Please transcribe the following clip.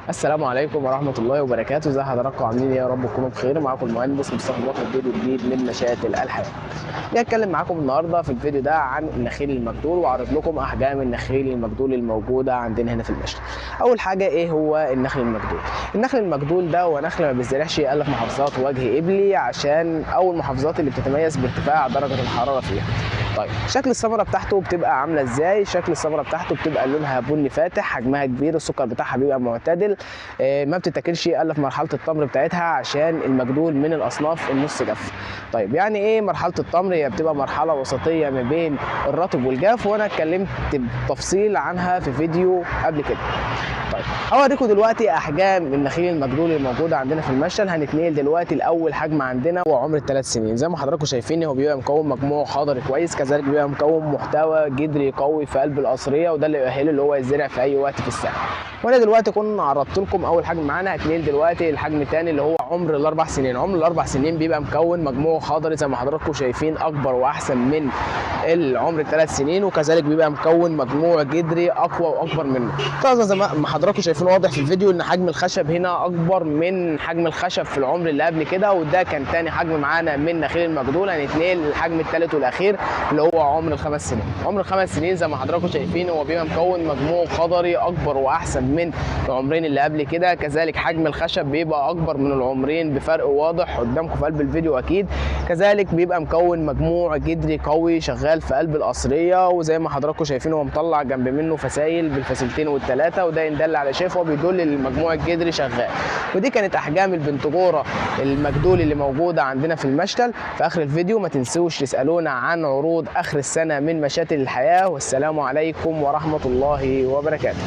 السلام عليكم ورحمة الله وبركاته، ازي حضراتكم عاملين ايه؟ يا رب تكونوا بخير. معاكم المهندس مصطفى بكر، فيديو جديد من مشاتل الحياة. هتكلم معاكم النهارده في الفيديو ده عن النخيل المجدول، واعرض لكم احجام النخيل المجدول الموجودة عندنا هنا في المشتل. أول حاجة ايه هو النخل المجدول؟ النخل المجدول ده هو نخل ما بيزرعش الا في محافظات وجه قبلي، عشان أول المحافظات اللي بتتميز بارتفاع درجة الحرارة فيها. طيب شكل الثمره بتاعته بتبقى عامله ازاي؟ شكل الثمره بتاعته بتبقى لونها بني فاتح، حجمها كبير، السكر بتاعها بيبقى معتدل، ما بتتاكلش الا في مرحله التمر بتاعتها، عشان المجدول من الاصناف النص جاف. طيب يعني ايه مرحله التمر؟ هي بتبقى مرحله وسطيه ما بين الرطب والجاف، وانا اتكلمت بالتفصيل عنها في فيديو قبل كده. طيب هوريكم دلوقتي احجام النخيل المجدول الموجوده عندنا في المشتل. هنتنقل دلوقتي لاول حجم عندنا، هو عمر ال3 سنين. زي ما حضراتكم شايفين هو بيبقى مكون مجموع خضري كويس، كذلك بيبقى مكون محتوى جدري قوي في قلب القصريه، وده اللي يؤهله اللي هو يزرع في اي وقت في السنه. وانا دلوقتي كنا عرضت لكم اول حجم معانا، هتنقل دلوقتي الحجم الثاني اللي هو عمر ال4 سنين. عمر ال4 سنين بيبقى مكون مجموع خضري زي ما حضراتكم شايفين، اكبر واحسن من العمر ال3 سنين، وكذلك بيبقى مكون مجموع جدري اقوى واكبر منه. طبعا زي ما حضراتكم شايفين واضح في الفيديو ان حجم الخشب هنا اكبر من حجم الخشب في العمر اللي قبل كده، وده كان ثاني حجم معانا من نخيل المجدول. هنتنقل للحجم الثالث والاخير اللي هو عمر ال5 سنين. عمر ال5 سنين زي ما حضراتكم شايفين هو بيبقى مكون مجموع خضري اكبر واحسن من العمرين اللي قبل كده، كذلك حجم الخشب بيبقى اكبر من العمرين بفرق واضح قدامكم في قلب الفيديو اكيد. كذلك بيبقى مكون مجموع جدري قوي شغال في قلب القصريه، وزي ما حضراتكم شايفين هو مطلع جنب منه فسايل بالفسيلتين والثلاثه، وده ان دل على شيء فهو بيدل ان المجموع الجدري شغال. ودي كانت احجام البنتجوره المجدول اللي موجوده عندنا في المشتل. في اخر الفيديو ما تنسوش تسالونا عن عروض اخر السنه من مشاتل الحياه، والسلام عليكم ورحمه الله وبركاته.